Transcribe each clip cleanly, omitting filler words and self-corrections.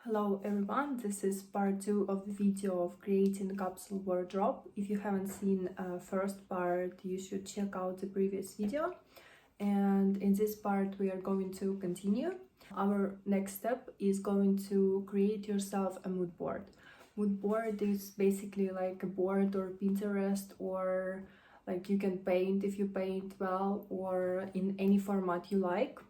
Hello everyone, this is part 2 of the video of creating capsule wardrobe. If you haven't seen first part, you should check out the previous video. And in this part we are going to continue. Our next step is going to create yourself a mood board. Mood board is basically like a board or Pinterest, or like you can paint if you paint well, or in any format you like.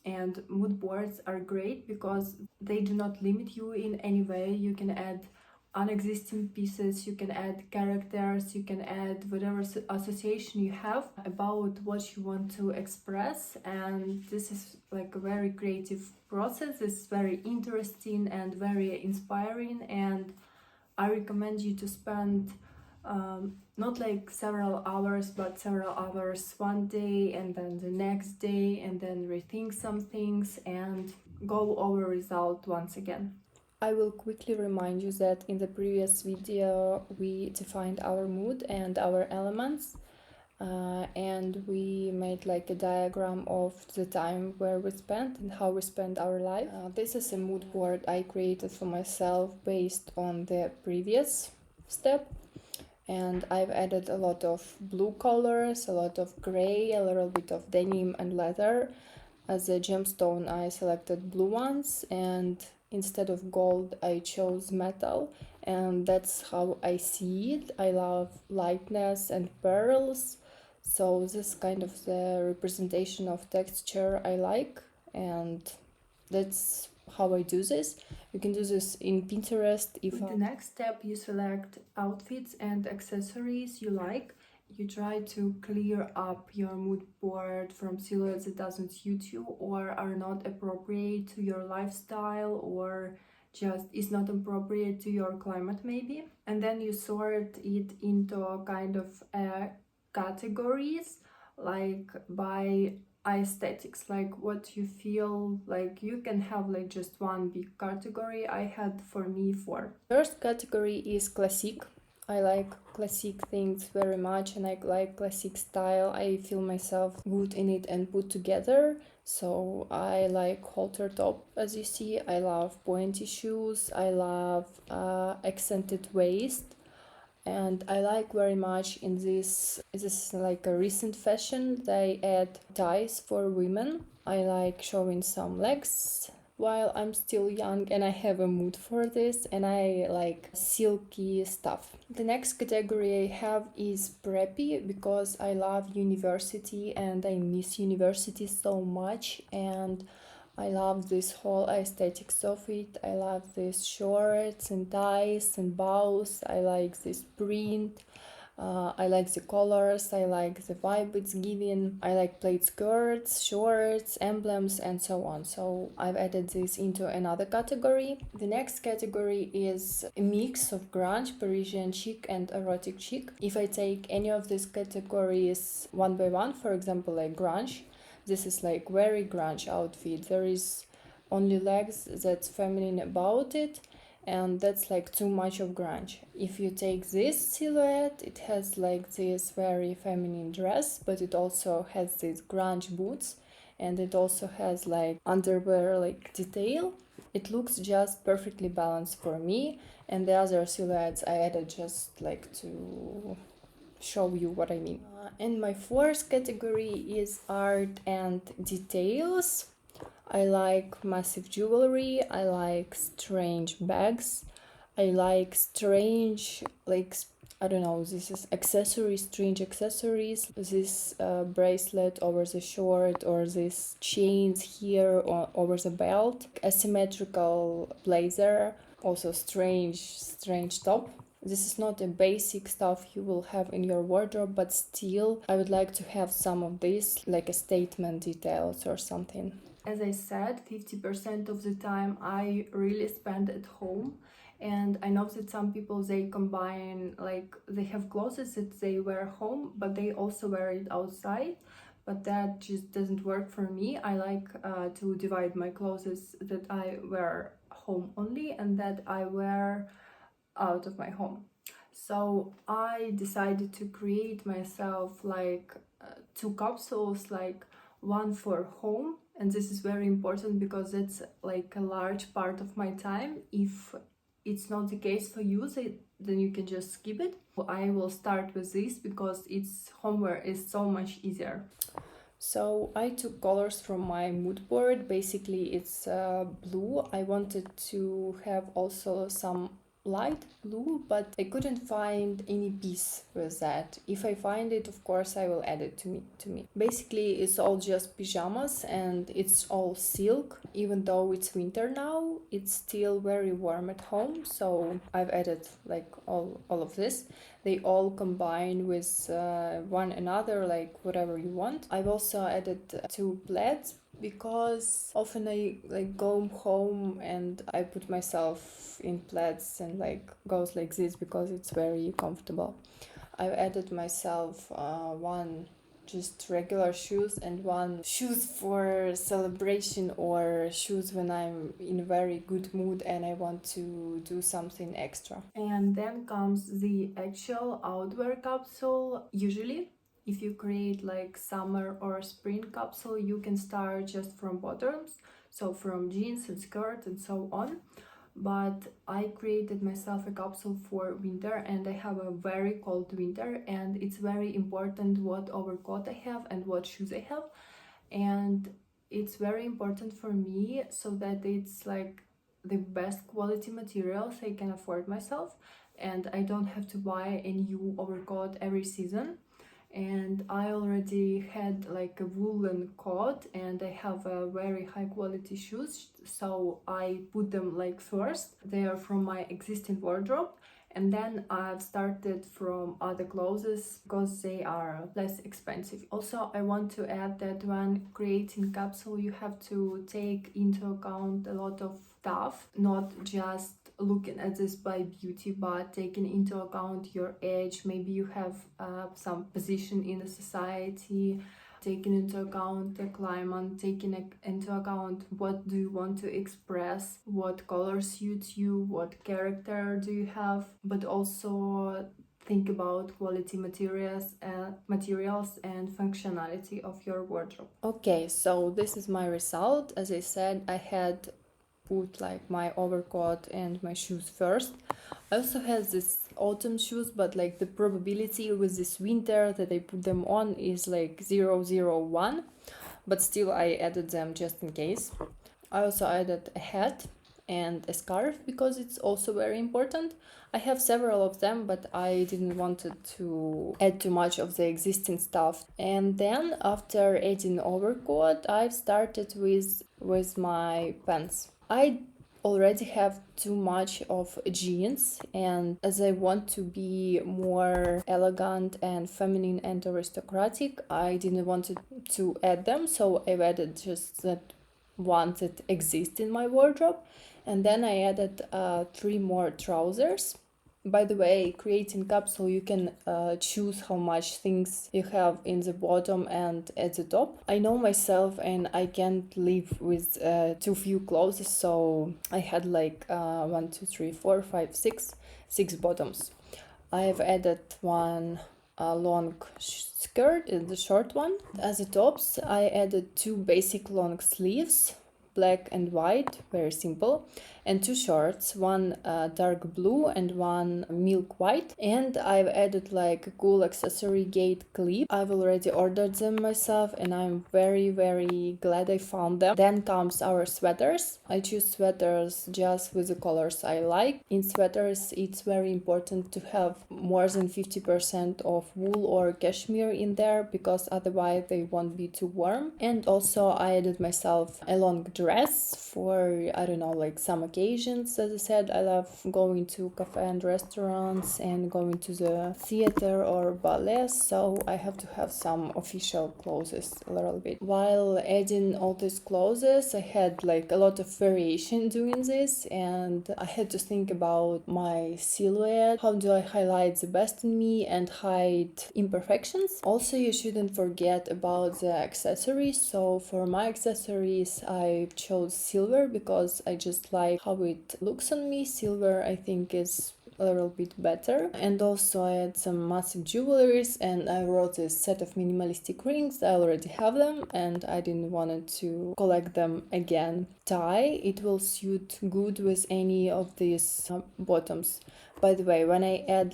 And mood boards are great because they do not limit you in any way. You can add unexisting pieces, you can add characters, you can add whatever association you have about what you want to express, and this is like a very creative process. It's very interesting and very inspiring, and I recommend you to spend not like several hours, but several hours one day and then the next day, and then rethink some things and go over result once again. I will quickly remind you that in the previous video we defined our mood and our elements, and we made like a diagram of the time where we spent and how we spent our life. This is a mood board I created for myself based on the previous step, and I've added a lot of blue colors, a lot of gray, a little bit of denim and leather. As a gemstone I selected blue ones, and instead of gold I chose metal, and that's how I see it. I love lightness and pearls, so this is kind of the representation of texture I like, and that's how I do this. You can do this in Pinterest. If the next step, you select outfits and accessories you like. You try to clear up your mood board from silhouettes that doesn't suit you or are not appropriate to your lifestyle, or just is not appropriate to your climate maybe. And then you sort it into kind of categories, like by aesthetics, like what you feel like. You can have like just one big category. I had for me 4. First category is classic. I like classic things very much, and I like classic style. I feel myself good in it and put together. So I like halter top, as you see. I love pointy shoes. I love accented waist. And I like very much in this like a recent fashion, they add ties for women. I like showing some legs while I'm still young, and I have a mood for this, and I like silky stuff. The next category I have is preppy, because I love university and I miss university so much, and I love this whole aesthetics of it. I love these shorts and ties and bows. I like this print. I like the colors. I like the vibe it's giving. I like plaid skirts, shorts, emblems, and so on. So I've added this into another category. The next category is a mix of grunge, Parisian chic, and erotic chic. If I take any of these categories one by one, for example, like grunge, this is like very grunge outfit. There is only legs that's feminine about it, and that's like too much of grunge. If you take this silhouette, it has like this very feminine dress, but it also has these grunge boots, and it also has like underwear like detail. It looks just perfectly balanced for me, and the other silhouettes I added just like to show you what I mean. And my fourth category is art and details. I like massive jewelry, I like strange bags, I like strange, like, I don't know, this is accessories, strange accessories, this bracelet over the short, or this chains here or over the belt, asymmetrical blazer, also strange top. This is not a basic stuff you will have in your wardrobe, but still I would like to have some of this, like a statement details or something. As I said, 50% of the time I really spend at home, and I know that some people, they combine, like they have clothes that they wear home but they also wear it outside, but that just doesn't work for me. I like to divide my clothes that I wear home only and that I wear out of my home. So I decided to create myself like 2 capsules, like one for home And this is very important because it's like a large part of my time. If it's not the case for you, then you can just skip it. I will start with this because its homewear is so much easier. So I took colors from my mood board. Basically it's blue. I wanted to have also some light blue, but I couldn't find any piece with that. If I find it, of course I will add it to me. Basically it's all just pajamas and it's all silk. Even though it's winter now, it's still very warm at home, so I've added like all of this. They all combine with one another, like whatever you want. I've also added two plaids because often I like go home and I put myself in plaids and like goes like this because it's very comfortable. I've added myself one just regular shoes and one shoes for celebration or shoes when I'm in a very good mood and I want to do something extra. And then comes the actual outwear capsule. Usually if you create like summer or spring capsule, you can start just from bottoms, so from jeans and skirt and so on. But I created myself a capsule for winter and I have a very cold winter and it's very important what overcoat I have and what shoes I have, and it's very important for me so that it's like the best quality materials I can afford myself and I don't have to buy a new overcoat every season. And I already had like a woolen coat and I have a very high quality shoes, so I put them like first. They are from my existing wardrobe, and then I've started from other clothes because they are less expensive. Also, I want to add that when creating capsule you have to take into account a lot of stuff, not just looking at this by beauty, but taking into account your age. Maybe you have some position in the society, taking into account the climate, taking into account what do you want to express, what color suits you, what character do you have, but also think about quality materials and functionality of your wardrobe. Okay, so this is my result. As I said, I had put like my overcoat and my shoes first. I also have this autumn shoes, but like the probability with this winter that I put them on is like 0.01, but still I added them just in case. I also added a hat and a scarf because it's also very important. I have several of them, but I didn't want to add too much of the existing stuff. And then after adding overcoat, I've started with my pants. I already have too much of jeans, and as I want to be more elegant and feminine and aristocratic, I didn't want to add them, so I've added just that ones that exist in my wardrobe. And then I added 3 more trousers. By the way, creating capsule, you can choose how much things you have in the bottom and at the top. I know myself and I can't live with too few clothes, so I had like 1, 2, 3, 4, 5, 6 bottoms. I have added one long skirt, the short one. As the tops, I added 2 basic long sleeves, black and white, very simple, and 2 shorts, one dark blue and one milk white. And I've added like a cool accessory gate clip. I've already ordered them myself and I'm very glad I found them. Then comes our sweaters. I choose sweaters just with the colors I like. In sweaters it's very important to have more than 50% of wool or cashmere in there because otherwise they won't be too warm. And also I added myself a long dress for, I don't know, like some occasions. As I said, I love going to cafe and restaurants and going to the theater or ballet, so I have to have some official clothes a little bit. While adding all these clothes, I had like a lot of variation doing this, and I had to think about my silhouette. How do I highlight the best in me and hide imperfections? Also, you shouldn't forget about the accessories. So for my accessories, I chose silver because I just like how it looks on me. Silver, I think, is a little bit better. And also I had some massive jewelries, and I wrote a set of minimalistic rings. I already have them and I didn't want to collect them again. Tie, it will suit good with any of these bottoms. By the way, when I add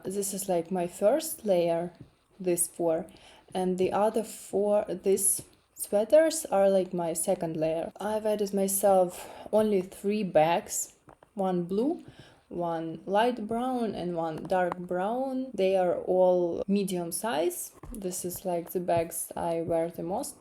this is my first layer, this 4, and the other 4, this sweaters are my second layer. I've added myself only 3 bags, one blue, one light brown and one dark brown. They are all medium size. This is the bags I wear the most.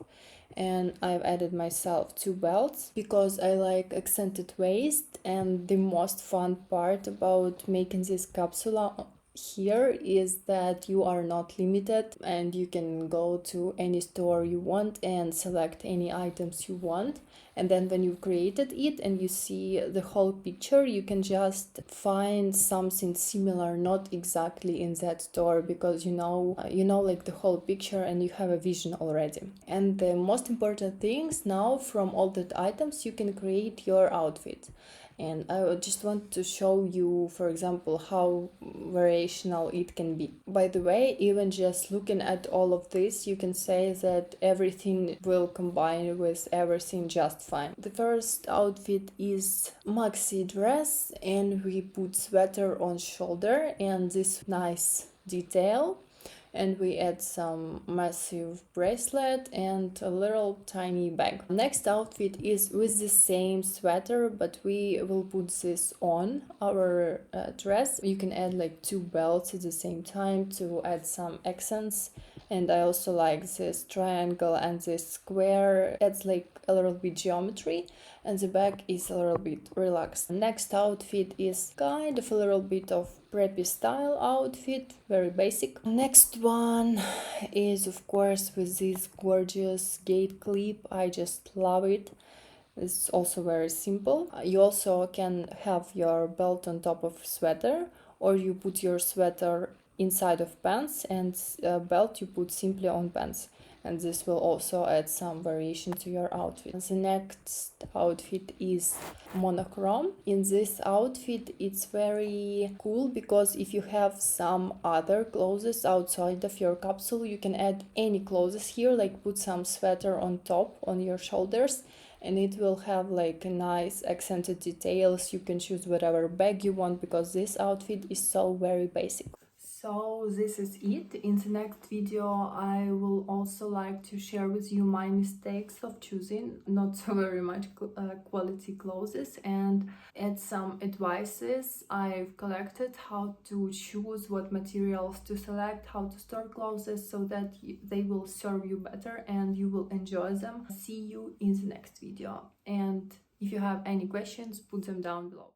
And I've added myself 2 belts because I like accented waist, and the most fun part about making this capsule here is that you are not limited and you can go to any store you want and select any items you want. And then when you've created it and you see the whole picture, you can just find something similar, not exactly in that store, because you know the whole picture and you have a vision already. And the most important things now, from all the items you can create your outfit. And I just want to show you, for example, how variational it can be. By the way, even just looking at all of this, you can say that everything will combine with everything just fine. The first outfit is maxi dress, and we put sweater on shoulder and this nice detail. And we add some massive bracelet and a little tiny bag. Next outfit is with the same sweater, but we will put this on our dress. You can add 2 belts at the same time to add some accents. And I also like this triangle and this square. Adds a little bit geometry, and the back is a little bit relaxed. Next outfit is kind of a little bit of preppy style outfit, very basic. Next one is of course with this gorgeous gate clip. I just love it. It's also very simple. You also can have your belt on top of sweater, or you put your sweater inside of pants and belt you put simply on pants, and this will also add some variation to your outfit. The next outfit is monochrome. In this outfit it's very cool because if you have some other clothes outside of your capsule, you can add any clothes here, put some sweater on top on your shoulders, and it will have a nice accented details. You can choose whatever bag you want because this outfit is so very basic. So this is it. In the next video I will also like to share with you my mistakes of choosing not so very much quality clothes, and add some advices I've collected how to choose what materials to select, how to store clothes so that they will serve you better and you will enjoy them. See you in the next video, and if you have any questions, put them down below.